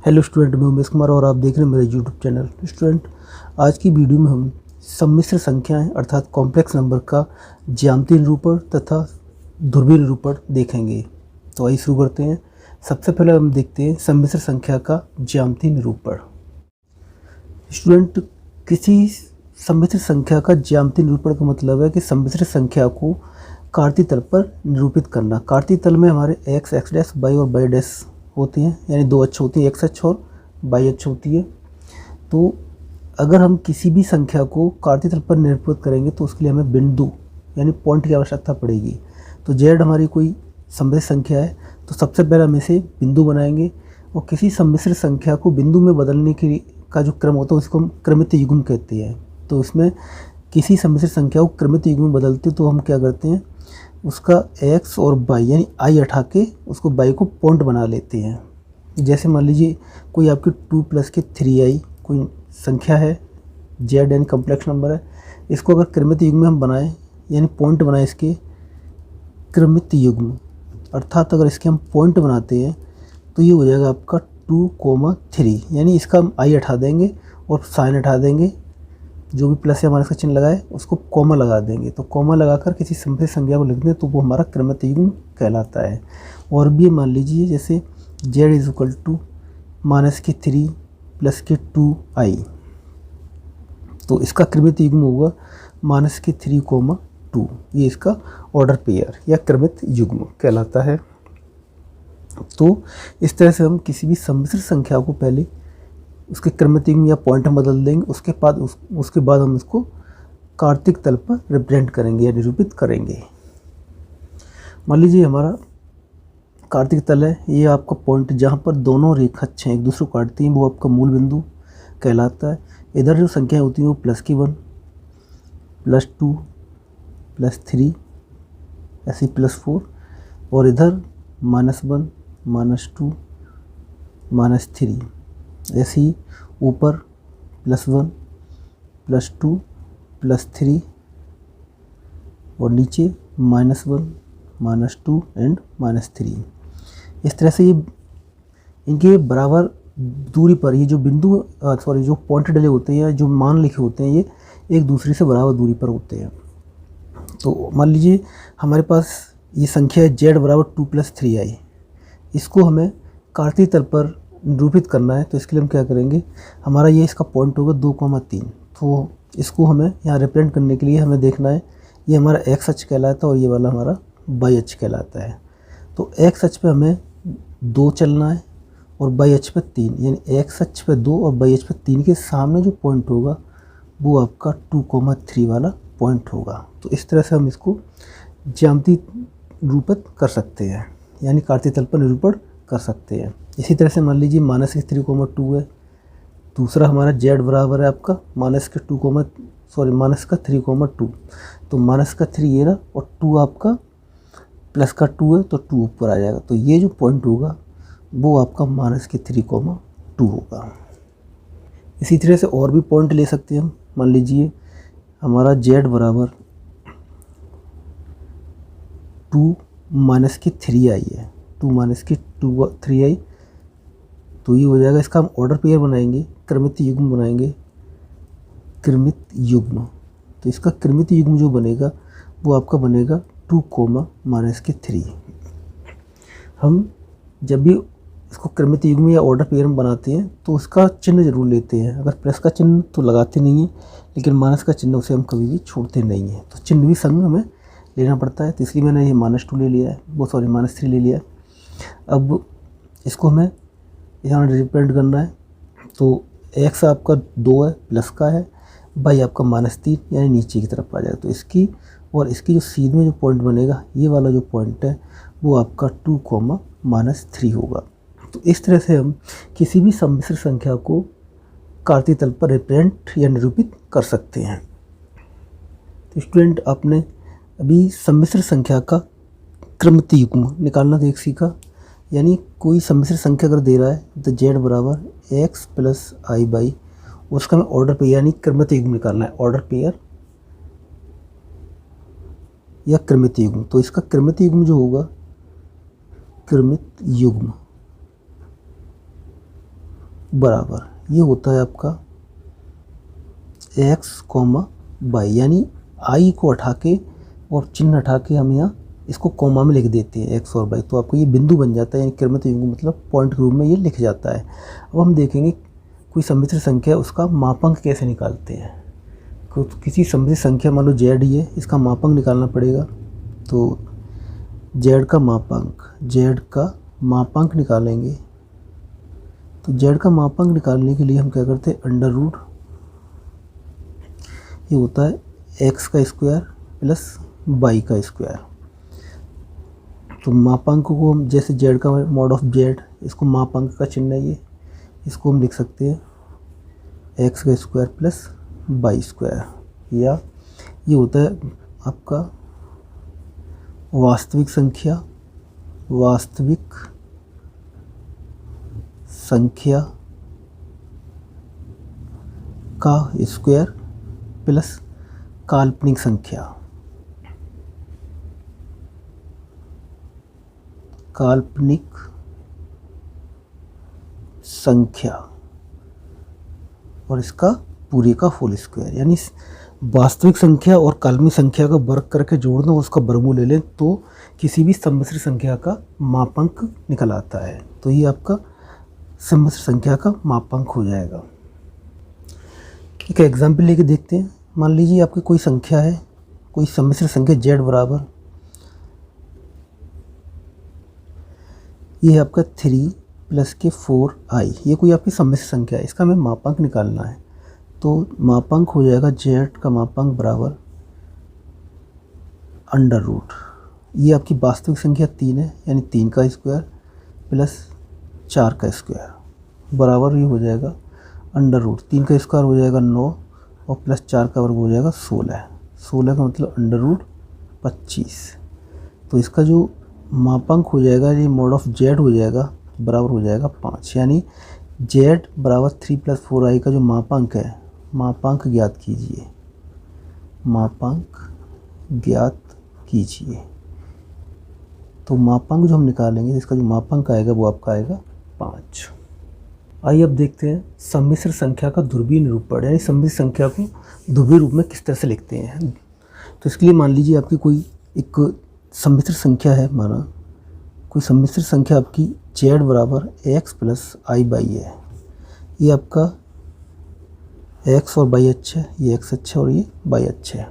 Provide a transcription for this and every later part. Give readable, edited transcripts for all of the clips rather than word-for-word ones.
Hello student, मैं उमेश कुमार और आप देख रहे हैं मेरा यूट्यूब चैनल। स्टूडेंट, आज की वीडियो में हम सम्मिश्र संख्याएं अर्थात कॉम्प्लेक्स नंबर का ज्यामितीय निरूपण तथा ध्रुवीय निरूपण देखेंगे। तो आइए शुरू करते हैं। सबसे पहले हम देखते हैं सम्मिश्र संख्या का ज्यामितीय निरूपण। स्टूडेंट, किसी सम्मिश्र संख्या का ज्यामितीय निरूपण का मतलब है कि सम्मिश्र संख्या को कार्तीय तल पर निरूपित करना। कार्तीय तल में हमारे एक्स डैश, वाई और वाई डैश होती हैं, यानी दो अक्ष होती है, एक्स अक्ष और वाई अक्ष होती है। तो अगर हम किसी भी संख्या को कार्तीय तल पर निरूपित करेंगे तो उसके लिए हमें बिंदु यानी पॉइंट की आवश्यकता पड़ेगी। तो जेड हमारी कोई सम्मिश्र संख्या है, तो सबसे पहले हम इसे बिंदु बनाएंगे और किसी सम्मिश्र संख्या को बिंदु में बदलने के का जो क्रम होता है उसको हम क्रमित युग्म कहते हैं। तो इसमें किसी सम्मिश्र संख्या को क्रमित युग्म में बदलते तो हम क्या करते हैं, उसका एक्स और वाई यानी आई हटा के उसको वाई को पॉइंट बना लेते हैं। जैसे मान लीजिए कोई आपकी 2 + के 3i कोई संख्या है, जेड यानी कॉम्प्लेक्स नंबर है। इसको अगर क्रमित युग्म में हम बनाएं यानी पॉइंट बनाएं इसके क्रमित युग्म, अर्थात अगर इसके हम पॉइंट बनाते हैं तो ये हो जाएगा आपका 2,3, यानी इसका हम आई हटा देंगे और साइन हटा देंगे, जो भी प्लस या माइनस का चिन्ह लगाए उसको कॉमा लगा देंगे। तो कॉमा लगाकर किसी सम्मिश्र संख्या को लिख दें तो वो हमारा क्रमित युग्म कहलाता है। और भी मान लीजिए जैसे z = -3 + के 2i, तो इसका क्रमित युग्म होगा -3,2। ये इसका ऑर्डर पेयर या क्रमित युग्म कहलाता है। तो इस तरह से हम किसी भी सम्मिश्र संख्या को पहले उसके क्रमित युग्म या पॉइंट हम बदल देंगे, उसके बाद हम इसको कार्तीय तल पर रिप्रेजेंट करेंगे या निरूपित करेंगे। मान लीजिए हमारा कार्तीय तल है, ये आपका पॉइंट जहाँ पर दोनों रेखाएं एक दूसरे को काटती हैं वो आपका मूल बिंदु कहलाता है। इधर जो संख्याएं होती हैं वो +1 +2 +3 ऐसे +4, और इधर -1 -2 -3 ऐसे ही ऊपर +1 +2 +3 और नीचे -1 -2 एंड -3। इस तरह से ये इनके बराबर दूरी पर ये जो बिंदु जो पॉइंट डले होते हैं, जो मान लिखे होते हैं, ये एक दूसरे से बराबर दूरी पर होते हैं। तो मान लीजिए हमारे पास ये संख्या है z = 2 + 3i। इसको हमें कार्तीय तल पर निरूपित करना है, तो इसके लिए हम क्या करेंगे, हमारा ये इसका पॉइंट होगा 2,3। तो इसको हमें यहाँ रिप्रेजेंट करने के लिए हमें देखना है ये हमारा एक्स अक्ष कहलाता है और ये वाला हमारा वाई अक्ष कहलाता है। तो एक्स अक्ष पे हमें 2 चलना है और वाई अक्ष पे 3, यानी एक्स अक्ष पे 2 और वाई अक्ष पे 3 के सामने जो पॉइंट होगा वो आपका 2,3 वाला पॉइंट होगा। तो इस तरह से हम इसको ज्यामितीय निरूपित कर सकते हैं, यानी कार्तीय तल पर निरूपण कर सकते हैं। इसी तरह से मान लीजिए -3,2 है। दूसरा हमारा z बराबर है आपका -3,2। तो -3 ये रहा और 2 आपका +2 है, तो 2 ऊपर आ जाएगा। तो ये जो पॉइंट होगा वो आपका -3,2 होगा। इसी तरह से और भी पॉइंट ले सकते हैं हम। मान लीजिए हमारा z बराबर 2 - 3i है, 2 - 3i, तो ये हो जाएगा। इसका हम ऑर्डर पेयर बनाएंगे, क्रमित युग्म बनाएंगे, क्रमित युग्म। तो इसका क्रमित युग्म जो बनेगा वो आपका बनेगा 2, -3। हम जब भी इसको क्रमित युग्म या ऑर्डर पेयर में बनाते हैं तो उसका चिन्ह जरूर लेते हैं। अगर प्लस का चिन्ह तो लगाते नहीं हैं, लेकिन माइनस का चिन्ह उसे हम कभी भी छोड़ते नहीं हैं। तो चिन्ह भी संग हमें लेना पड़ता है, तो इसलिए मैंने ये -2 ले लिया है, -3 ले लिया है। अब इसको हमें यहाँ रिप्रेजेंट करना है। तो एक्स आपका 2 है, प्लस का है, वाई आपका -3 यानी नीचे की तरफ आ जाएगा। तो इसकी और इसकी जो सीध में जो पॉइंट बनेगा, ये वाला जो पॉइंट है वो आपका 2, -3 होगा। तो इस तरह से हम किसी भी सम्मिश्र संख्या को कार्तीय तल पर रिप्रेजेंट या निरूपित कर सकते हैं। तो स्टूडेंट, आपने अभी सम्मिश्र संख्या का क्रमित युग्म निकालना देख सीखा, यानी कोई सम्मिश्र संख्या अगर दे रहा है तो z बराबर x + i/, उसका हमें ऑर्डर पेयर यानी क्रमित युग्म निकालना है, ऑर्डर पेयर या क्रमित युग्म। तो इसका क्रमित युग्म जो होगा, क्रमित युग्म बराबर ये होता है आपका एक्स कॉमा वाई, यानी आई को हटा के और चिन्ह हटा के हम यहाँ इसको कॉमा में लिख देते हैं एक्स और वाई, तो आपको ये बिंदु बन जाता है, यानी क्रमित युग्म मतलब पॉइंट के रूप में ये लिख जाता है। अब हम देखेंगे कोई सम्मिश्र संख्या उसका मापांक कैसे निकालते हैं। किसी सम्मिश्र संख्या मान लो जेड ही है, इसका मापांक निकालना पड़ेगा। तो जेड का मापांक निकालेंगे। तो जेड का मापांक निकालने के लिए हम क्या करते हैं, अंडर रूट ये होता है एक्स का स्क्वायर प्लस वाई का स्क्वायर। तो मापांक को हम जैसे जेड का मॉड ऑफ जेड, इसको मापांक का चिन्ह है ये, इसको हम लिख सकते हैं एक्स का स्क्वायर प्लस वाई स्क्वायर, या ये होता है आपका वास्तविक संख्या का स्क्वायर प्लस काल्पनिक संख्या और इसका पूरे का होल स्क्वायर, यानी वास्तविक संख्या और काल्पनिक संख्या का वर्ग करके जोड़ दो, उसका वर्गमूल ले लें तो किसी भी सम्मिश्र संख्या का मापांक निकल आता है। तो ये आपका सम्मिश्र संख्या का मापांक हो जाएगा। एक एग्जाम्पल लेके देखते हैं। मान लीजिए आपकी कोई संख्या है, कोई सम्मिश्र संख्या z बराबर, ये है आपका 3 प्लस के 4i, ये कोई आपकी सम्मिश्र संख्या है, इसका हमें मापांक निकालना है। तो मापांक हो जाएगा z का मापांक बराबर अंडर रूट, ये आपकी वास्तविक संख्या 3 है, यानी 3 का स्क्वायर प्लस 4 का स्क्वायर बराबर ये हो जाएगा अंडर रूट, 3 का स्क्वायर हो जाएगा 9 और प्लस 4 का वर्ग हो जाएगा 16 का मतलब अंडर रूट 25। तो इसका जो मापांक हो जाएगा ये मॉड ऑफ जेड हो जाएगा बराबर हो जाएगा 5, यानी जेड बराबर 3 प्लस 4i का जो मापांक है, मापांक ज्ञात कीजिए। तो मापांक जो हम निकालेंगे, इसका जो मापांक आएगा वो आपका आएगा 5। आइए अब देखते हैं सम्मिश्र संख्या का ध्रुवीय निरूपण, यानी सम्मिश्र संख्या को ध्रुवीय रूप में किस तरह से लिखते हैं। तो इसके लिए मान लीजिए आपकी कोई एक सम्मिश्र संख्या है, माना कोई सम्मिश्र संख्या आपकी z बराबर x प्लस आई बाई है, ये आपका x और y अच्छा है, ये x अच्छा है और ये y अच्छा है।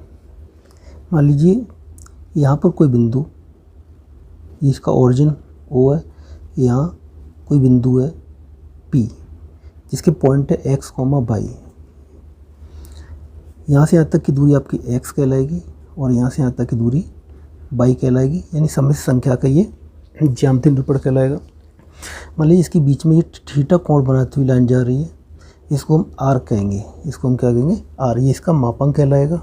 मान लीजिए यहाँ पर कोई बिंदु, इसका ओरिजिन O है, यहाँ कोई बिंदु है P जिसके पॉइंट है x, y, यहाँ से यहाँ तक की दूरी आपकी x कहलाएगी और यहाँ से यहाँ तक की दूरी y कहलाएगी, यानी सम्मिश्र संख्या का ये ज्यामितीय निरूपण कहलाएगा। मान लीजिए इसके बीच में ये थीटा कोण बनाती हुई लाइन जा रही है, इसको हम r कहेंगे, इसको हम क्या कहेंगे r, ये इसका मापांक कहलाएगा।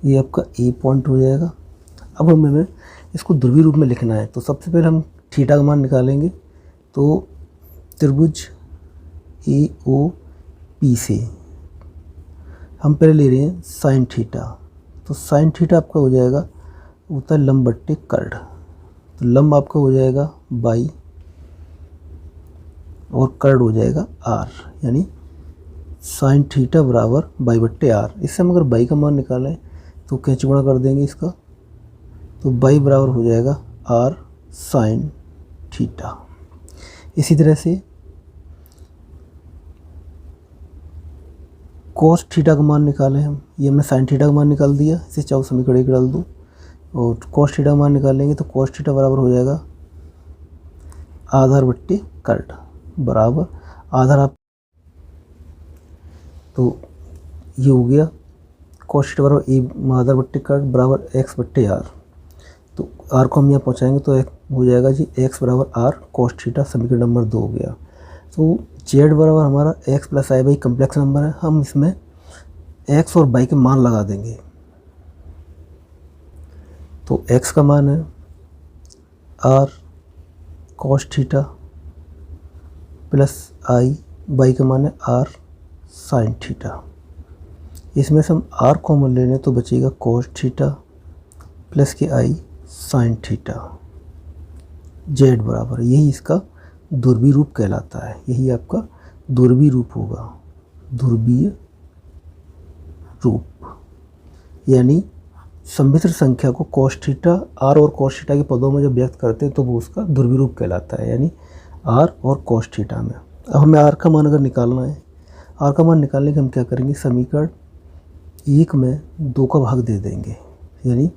ये आपका A पॉइंट हो जाएगा। अब हमें इसको ध्रुवीय रूप में लिखना है, तो सबसे पहले हम थीटा का मान निकालेंगे। तो त्रिभुज AOP से हम पहले ले रहे हैं साइन थीटा, तो साइन थीटा आपका हो जाएगा होता है लंब बट्टे कर्ण, तो लंब आपका हो जाएगा बाई और कर्ण हो जाएगा r, यानी साइन थीटा बराबर बाई बट्टे r। इससे हम अगर बाई का मान निकालें तो कैंची गुणा कर देंगे इसका, तो बाई बराबर हो जाएगा r साइन थीटा। इसी तरह से कोस थीटा का मान निकालें हम, ये हमने साइन थीटा का मान निकाल दिया, इसे चाहो समीकरण एक डाल दो और कोस थीटा का मान निकालेंगे, तो कोस थीटा बराबर हो जाएगा आधार बट्टे कर्ण बराबर आधार आप, तो ये हो गया कोस थीटा बराबर ए आधार बट्टे कर्ण बराबर एक्स बट्टे आर। तो आर को हम यहाँ पहुँचाएंगे तो हो जाएगा जी एक्स बराबर आर कोस थीटा, समीकरण नंबर 2 हो गया। तो जेड बराबर हमारा x plus i by complex number है, हम इसमें एक्स और बाई के मान लगा देंगे। तो एक्स का मान है r cos theta plus i, y का मान है आर साइन थीटा। इसमें से हम आर कॉमन ले लें तो बचेगा कॉस थीटा प्लस के आई साइन थीटा। जेड बराबर यही इसका ध्रुवीय रूप कहलाता है। यही आपका ध्रुवीय रूप होगा, ध्रुवीय रूप। यानी सम्मिश्र संख्या को cos थीटा r और cos थीटा के पदों में जब व्यक्त करते हैं तो वो उसका ध्रुवीय रूप कहलाता है, यानी r और cos थीटा में। अब हमें r का मान अगर निकालना है, r का मान निकालने के हम क्या करेंगे, समीकरण 1 में 2 का भाग दे देंगे, यानी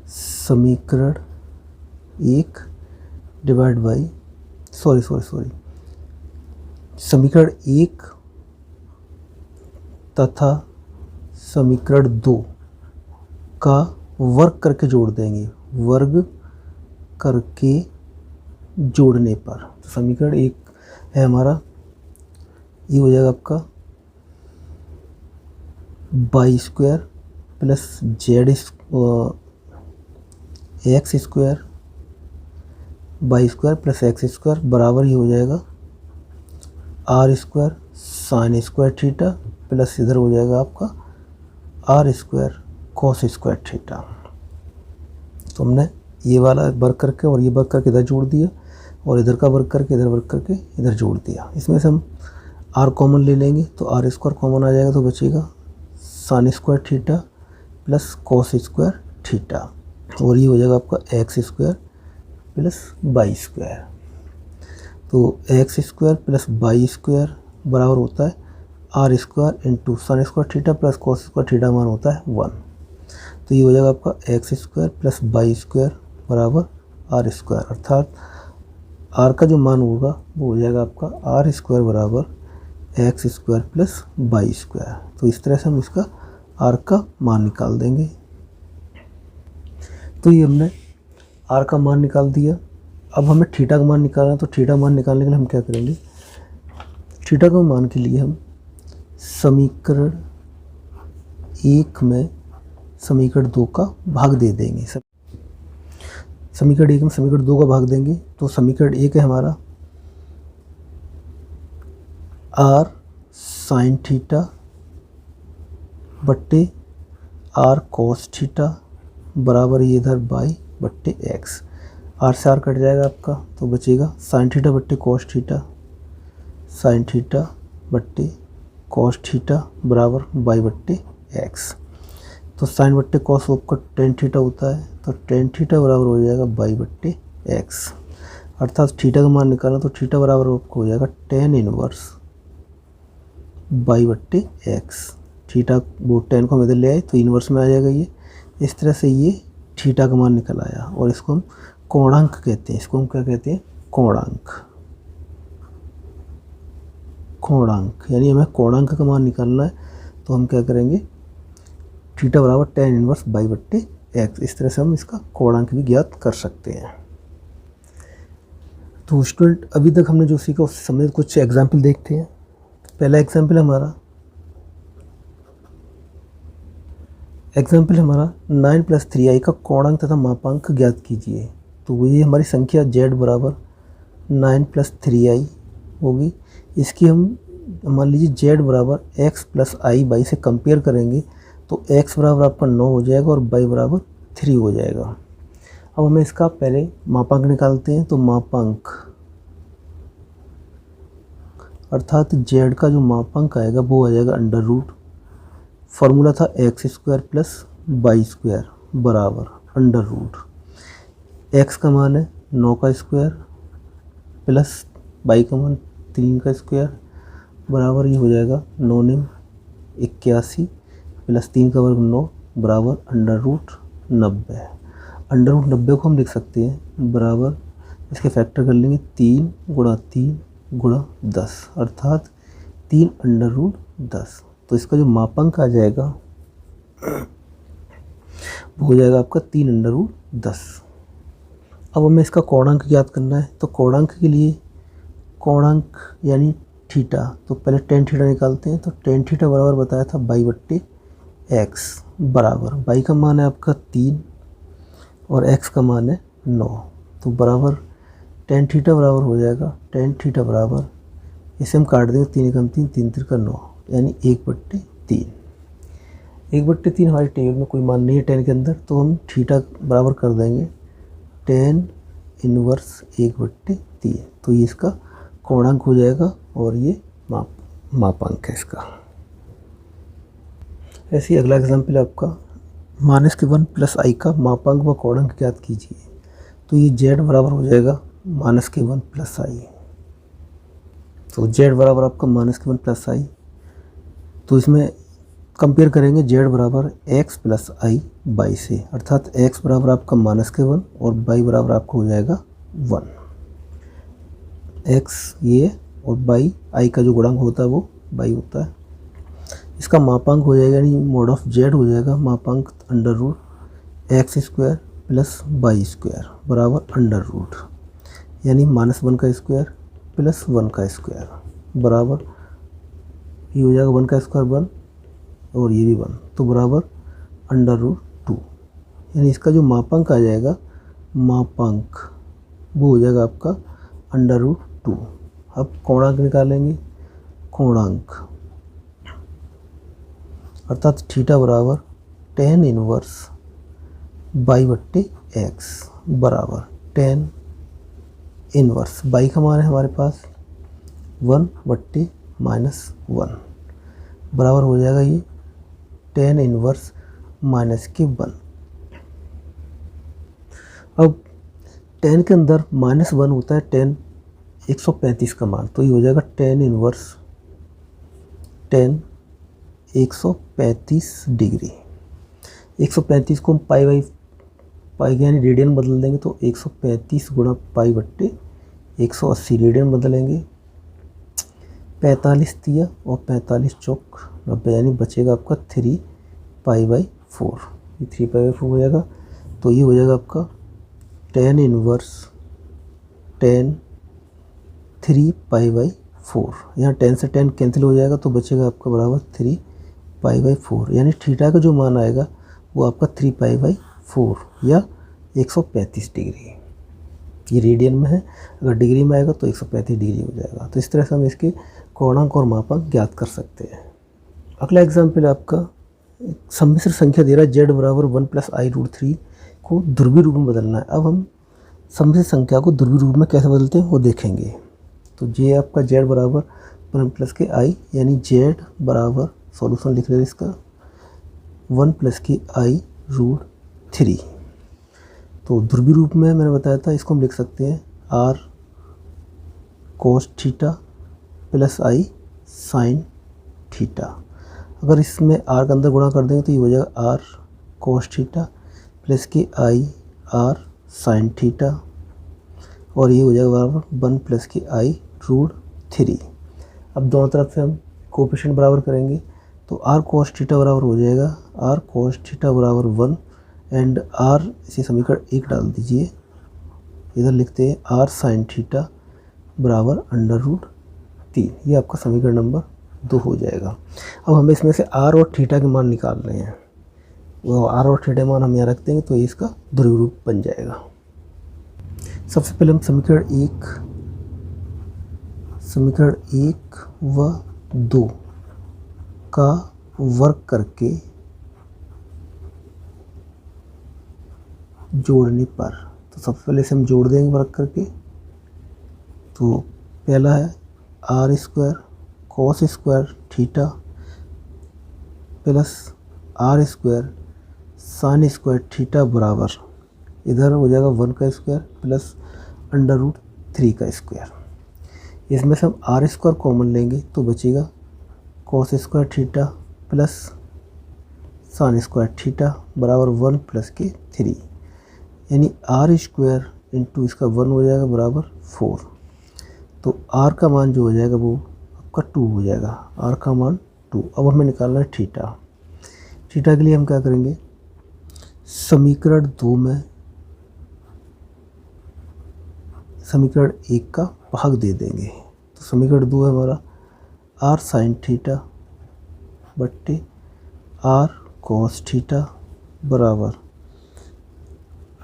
समीकरण 1 डिवाइड बाई समीकरण 1 तथा समीकरण 2 का वर्ग करके जोड़ देंगे, वर्ग करके जोड़ने पर तो समीकरण 1 है हमारा, ये हो जाएगा आपका y square plus z x square y square plus x square बराबर ही हो जाएगा r square sine square theta plus इधर हो जाएगा आपका r square cos square theta. तो हमने ये वाला वर्ग करके और ये वर्ग करके इधर जोड़ दिया और इधर का वर्ग करके इधर वर्ग करके इधर जोड़ दिया। इसमें से हम आर कॉमन ले लेंगे तो आर स्क्वायर कॉमन आ जाएगा, तो बचेगा sine square theta plus cos square theta और ये हो जाएगा आपका x square plus y square. तो x square plus y square बराबर होता है r square into sine square theta plus cos square theta मान होता है 1। तो ये हो जाएगा आपका x square plus y square बराबर आर स्क्वायर, अर्थात आर का जो मान होगा वो हो जाएगा आपका आर स्क्वायर बराबर x square plus y square. तो इस तरह से हम इसका आर का मान निकाल देंगे। तो ये हमने आर का मान निकाल दिया। अब हमें थीटा का मान निकालना है, तो थीटा मान निकालने के लिए हम क्या करेंगे, थीटा का मान के लिए हम समीकरण 1 में समीकरण 2 का भाग दे देंगे। समीकरण 1 में समीकरण 2 का भाग देंगे तो समीकरण 1 है हमारा आर साइन थीटा बट्टे आर कॉस थीटा बराबर ये इधर बाई बट्टे एक्स। आर से आर कट जाएगा आपका तो बचेगा साइन थीटा बट्टे कॉस थीटा, साइन थीटा बट्टे कॉस थीटा बराबर बाई बट्टे एक्स। तो साइन बट्टे कॉस आपका टेन थीटा होता है, तो टेन थीटा बराबर हो जाएगा बाई बट्टे एक्स। अर्थात थीटा का मान निकालना तो थीटा बराबर आपको हो जाएगा टेन इनवर्स बाई बट्टे एक्स। थीटा वो टेन को हम इधर ले आए तो इनवर्स में आ जाएगा ये। इस तरह से ये थीटा का मान निकल आया और इसको हम कोणांक कहते हैं। इसको हम क्या कहते हैं, कोणांक। कोणांक यानी हमें कोणांक का मान निकालना है तो हम क्या करेंगे, थीटा बराबर टेन इनवर्स बाई बट्टे एक्स। इस तरह से हम इसका कोणांक भी ज्ञात कर सकते हैं। तो स्टूडेंट अभी तक हमने जो सीखा उससे संबंधित कुछ एग्जाम्पल देखते हैं। पहला एग्जाम्पल हमारा 9 + 3i का कोणांक तथा मापांक ज्ञात कीजिए। तो ये हमारी संख्या z बराबर 9 + 3i होगी। इसकी हम मान लीजिए z बराबर x + i से कंपेयर करेंगे तो x बराबर आपका 9 हो जाएगा और y बराबर 3 हो जाएगा। अब हमें इसका पहले मापांक निकालते हैं। तो मापांक अर्थात z का जो मापांक आएगा वो आ जाएगा अंडर रूट, फार्मूला था x² + y² बराबर अंडर रूट। x का मान है 9 का स्क्वायर प्लस y का मान 3 का स्क्वायर बराबर ये हो जाएगा 9 9 81 प्लस 3 का वर्ग 9 बराबर अंडर रूट 90। अंडर रूट 90 को हम लिख सकते हैं बराबर, इसके फैक्टर कर लेंगे 3 × 3 × 10 अर्थात 3 अंडर रूट 10। तो इसका जो मापांक आ जाएगा वो हो जाएगा आपका 3 अंडर रूट 10। अब हमें इसका कोणांक ज्ञात करना है। तो कोणांक के लिए कोणांक यानी थीटा, तो पहले टेन थीटा निकालते हैं। तो टेन थीटा बराबर बताया था बाई बट्टे एक्स बराबर, बाई का मान है आपका 3 और एक्स का मान है 9। तो बराबर टेन थीटा बराबर हो जाएगा, टेन थीटा बराबर इसे हम काट देंगे 3 एकम 3 3 3 का 9 यानी 1/3। 1/3 हमारे टेबल में कोई मान नहीं है टेन के अंदर, तो हम थीटा बराबर कर देंगे टेन इनवर्स 1/3। 3। तो ये इसका कोणांक हो जाएगा और ये मापांक है इसका। ऐसे ही अगला एग्जाम्पल आपका -1 प्लस i का मापांक व कोणांक ज्ञात कीजिए। तो ये z बराबर हो जाएगा -1 प्लस i। तो z बराबर आपका -1 प्लस i। तो इसमें कंपेयर करेंगे z बराबर x प्लस i बाई से, अर्थात x बराबर आपका -1 और y बराबर आपको हो जाएगा 1। x ये और बाई i का जो गुणांक होता है वो बाई होता है। इसका मापांक हो जाएगा यानी मोड ऑफ z हो जाएगा मापांक √x² प्लस y² बराबर √ यानी -1 का स्क्वायर प्लस 1 का स्क्वायर बराबर ये हो जाएगा 1 का स्क्वायर 1 और ये भी 1, तो बराबर √2। यानी इसका जो मापांक आ जाएगा मापांक वो हो जाएगा आपका √2। अब कोणांक निकालेंगे, कोणांक अर्थात थीटा बराबर tan इनवर्स y/x बराबर tan इनवर्स y का मान है हमारे पास 1/-1 बराबर हो जाएगा ये tan इनवर्स -1। अब tan के अंदर -1 होता है tan 135 का मान, तो ये हो जाएगा tan इनवर्स tan 135 डिग्री। 135 को हम पाई यानी रेडियन बदल देंगे, तो 135 गुणा π/180 रेडियन बदलेंगे। 45 तिया और 45 चौक 90 यानी बचेगा आपका 3π/4। ये 3π/4 हो जाएगा। तो ये हो जाएगा आपका tan इनवर्स tan 3π/4। यहाँ tan से tan कैंसिल हो जाएगा तो बचेगा आपका बराबर 3π/4। यानी थीटा का जो मान आएगा वो आपका 3π/4 या 135 डिग्री। ये रेडियन में है, अगर डिग्री में आएगा तो 135 डिग्री हो जाएगा। तो इस तरह से हम इसके कोणांक और मापांक ज्ञात कर सकते हैं। अगला एग्जाम्पल आपका सम्मिश्र संख्या दे रहा है z बराबर 1 प्लस i√3 को ध्रुवीय रूप में बदलना है। अब हम सम्मिश्र संख्या को ध्रुवीय रूप में कैसे बदलते हैं वो देखेंगे। तो ये आपका z बराबर 1 प्लस के i यानी z बराबर सॉल्यूशन लिख रहे हैं इसका 1 प्लस की i√3। तो ध्रुवीय रूप में मैंने बताया था इसको हम लिख सकते हैं r cos theta plus i sin theta. अगर इसमें r के अंदर गुणा कर देंगे तो ये हो जाएगा r cos थीटा प्लस की i r sin थीटा और ये हो जाएगा बराबर 1 प्लस की i√3। अब दोनों तरफ से हम कोएफिशिएंट बराबर करेंगे तो r cos थीटा बराबर हो जाएगा r cos थीटा बराबर 1 एंड r इसे समीकरण 1 डाल दीजिए। इधर लिखते हैं r sin थीटा बराबर √3। ये आपका समीकरण नंबर 2 हो जाएगा। अब हमें इसमें से r और थीटा के मान निकाल रहे हैं, वो r और थीटा मान हम यहाँ रख देंगे तो ये इसका ध्रुवीय रूप बन जाएगा। सबसे पहले हम समीकरण 1 व 2 का वर्क करके जोड़ने पर, तो सबसे पहले इसे हम जोड़ देंगे वर्क करके। तो पहला है r² cos² theta plus r² sin² theta बराबर इधर हो जाएगा 1 का स्क्वायर प्लस √3 का स्क्वायर। इसमें से हम r² कॉमन लेंगे तो बचेगा cos² theta plus sin² theta बराबर 1 प्लस के 3 यानी r² इंटू इसका 1 हो जाएगा बराबर 4। तो r का मान जो हो जाएगा वो आपका 2 हो जाएगा, r का मान 2। अब हमें निकालना है थीटा। थीटा के लिए हम क्या करेंगे, समीकरण 2 में समीकरण 1 का भाग दे देंगे। तो समीकरण 2 है हमारा r sin थीटा बट्टे r cos थीटा बराबर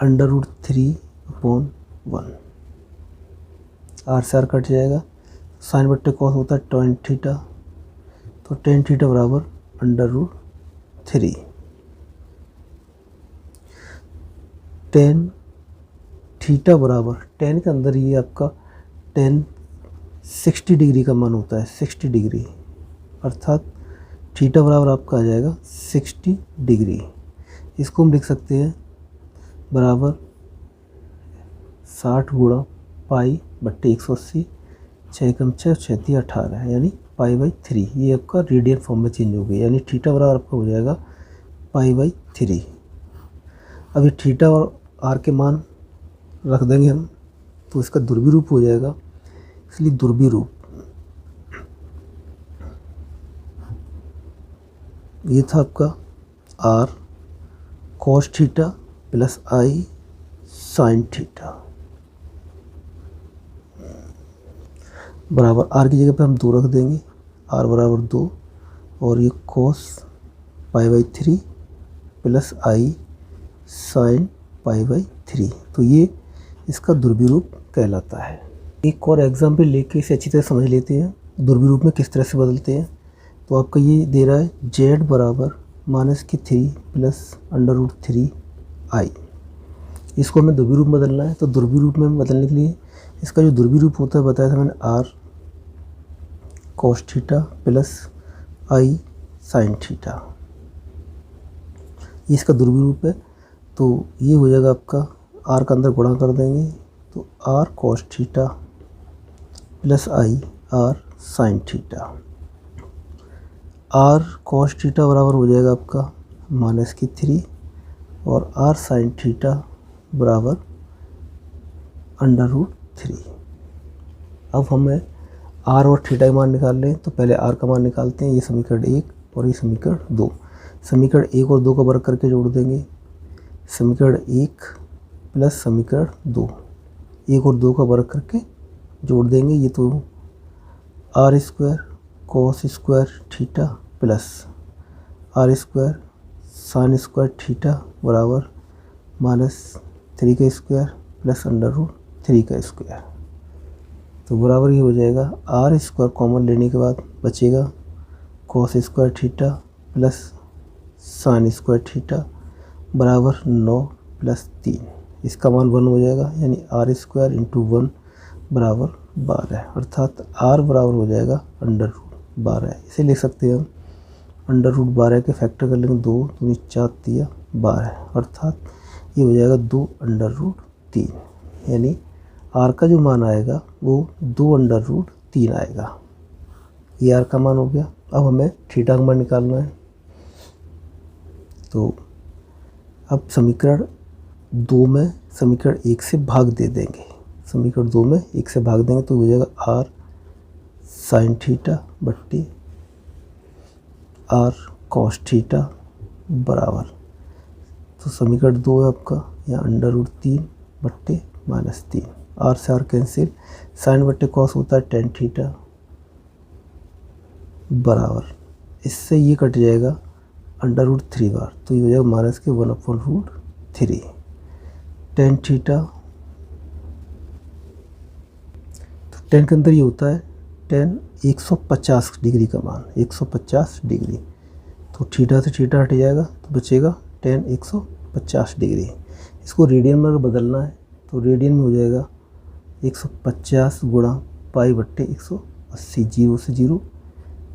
√3/1। r से r कट जाएगा, साइन बट्टे कॉस होता है tan थीटा, तो tan थीटा बराबर √3। tan थीटा बराबर tan के अंदर ये आपका टेन 60 डिग्री का मान होता है, 60 डिग्री, अर्थात थीटा बराबर आपका आ जाएगा 60 डिग्री। इसको हम लिख सकते हैं बराबर 60 गुणा पाई बट्टे 180, 6 कम 6 6 18, यानी पाई/3। ये आपका रेडियन फॉर्म में चेंज हो गई, यानी थीटा बराबर आपका हो जाएगा पाई/3। अब ये थीटा और आर के मान रख देंगे हम, तो इसका ध्रुवीय रूप हो जाएगा, इसलिए ध्रुवीय रूप ये था आपका r cos theta plus i sine theta बराबर आर की जगह पे हम 2 रख देंगे, आर बराबर 2, और ये कॉस पाई/3 प्लस आई साइन पाई/3। तो ये इसका ध्रुवीय रूप कहलाता है। एक और एग्जाम्पल लेके इसे अच्छी तरह समझ लेते हैं ध्रुवीय रूप में किस तरह से बदलते हैं। तो आपका ये दे रहा है जेड बराबर -3 प्लस √3 आई। इसको हमें ध्रुवीय रूप बदलना है। तो ध्रुवीय रूप में बदलने के लिए इसका जो ध्रुवीय रूप होता है बताया था मैंने, r cos theta plus i sine theta, ये इसका ध्रुवीय रूप है। तो ये हो जाएगा आपका, आर का अंदर गुणा कर देंगे, तो r cos theta plus i r sine theta. R cos theta बराबर हो जाएगा आपका -3 और आर साइन थीटा बराबर √3। अब हमें आर और थीटा का मान निकाल लें, तो पहले आर का मान निकालते हैं। ये समीकरण 1 और ये समीकरण 2। समीकरण 1 और 2 का वर्ग करके जोड़ देंगे, समीकरण 1 प्लस समीकरण 2, 1 और 2 का वर्ग करके जोड़ देंगे। ये तो r square cos square theta plus r square sine square theta बराबर -3 का स्क्वायर प्लस √3 का स्क्वायर। तो बराबर ये हो जाएगा, आर स्क्वायर कॉमन लेने के बाद बचेगा cos square theta plus sign square theta बराबर 9 + 3। इसका मान 1 हो जाएगा, यानी आर स्क्वायर इंटू 1 बराबर 12, अर्थात आर बराबर हो जाएगा √12। इसे लिख सकते हैं हम √12 के फैक्टर कर लेंगे, 2 दूनी 4 तिया 12, अर्थात ये हो जाएगा 2√3, यानी आर का जो मान आएगा वो 2√3 आएगा। ये आर का मान हो गया। अब हमें थीटा का मान निकालना है। तो अब समीकरण 2 में समीकरण 1 से भाग दे देंगे, समीकरण 2 में 1 से भाग देंगे तो हो जाएगा आर साइन थीटा बट्टे आर कॉस थीटा बराबर, तो समीकरण 2 है आपका यहाँ √3 बट्टे -3, आर से आर कैंसिल, साइन बट्टे कॉस होता है tan थीटा बराबर, इससे ये कट जाएगा √3 बार, तो ये हो जाएगा -1/√3 tan थीटा। तो tan के अंदर ये होता है tan 150 डिग्री का मान, 150 डिग्री, तो थीटा से थीटा हट जाएगा तो बचेगा tan 150 डिग्री। इसको रेडियन में अगर बदलना है तो रेडियन में हो जाएगा 150 गुणा पाई/180, 0 से 0,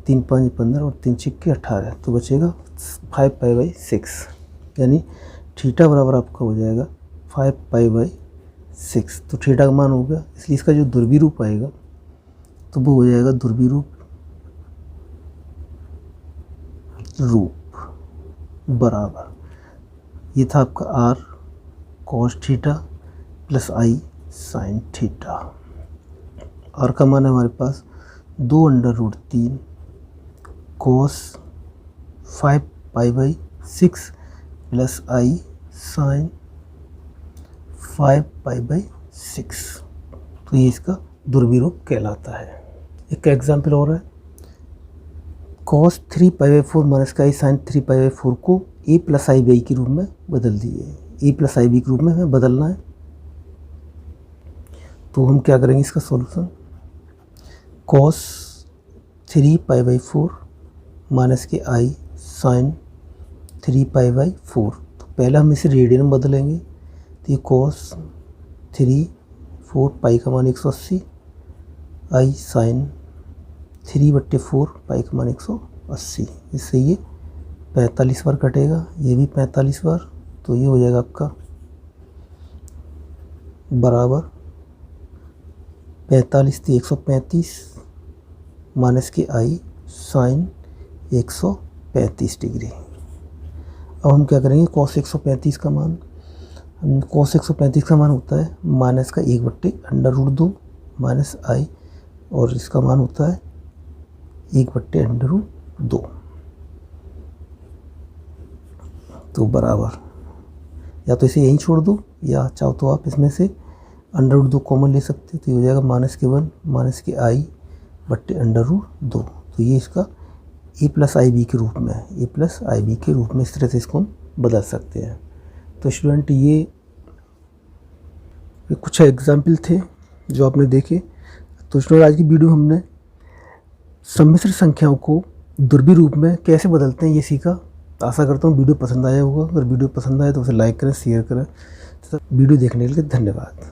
3 5 15 और 3 6 18, तो बचेगा 5 पाई/6, यानी थीटा बराबर आपका हो जाएगा 5 पाई/6। तो थीटा का मान हो गया, इसलिए इसका जो ध्रुवीय रूप आएगा तो वो हो जाएगा ध्रुवीय रूप बराबर, ये था आपका r cos theta plus i sine theta. R का मान है हमारे पास 2√3 cos 5 pi plus i sine 5 pi, तो ये इसका ध्रुवीय रूप कहलाता है। एक एग्जाम्पल और है, cos 3 पाई/4 माइनस का आई साइन 3 पाई/4 को a + ib के रूप में बदल दिए, a + ib के रूप में हमें बदलना है। तो हम क्या करेंगे इसका सॉल्यूशन, cos 3 पाई/4 माइनस के आई साइन 3 पाई/4, तो पहले हम इसे रेडियन में बदलेंगे, तो ये cos 3 4 पाई का मान 180 आई साइन 3/4 पाई का मान 180। इससे ये 45 बार कटेगा, ये भी 45 बार, तो ये हो जाएगा आपका बराबर 45 थी 135 माइनस के आई साइन 135 डिग्री। अब हम क्या करेंगे, cos 135 का मान, cos 135 का मान होता है माइनस का 1/√2 माइनस आई, और इसका मान होता है 1/√2, तो बराबर, या तो इसे यहीं छोड़ दो या चाहो तो आप इसमें से √2 कॉमन ले सकते हो, तो ये हो जाएगा -1 माइनस के आई बट्टे √2। तो ये इसका a+ib के रूप में है, a+ib के रूप में इस तरह से इसको हम बदल सकते हैं। तो स्टूडेंट ये कुछ एग्जाम्पल थे जो आपने देखे। तो स्टूडेंट आज की वीडियो हमने सम्मिश्र संख्याओं को ध्रुवीय रूप में कैसे बदलते हैं ये सीखा। आशा करता हूँ वीडियो पसंद आया होगा। अगर वीडियो पसंद आए तो उसे लाइक करें, शेयर करें। वीडियो देखने के लिए धन्यवाद।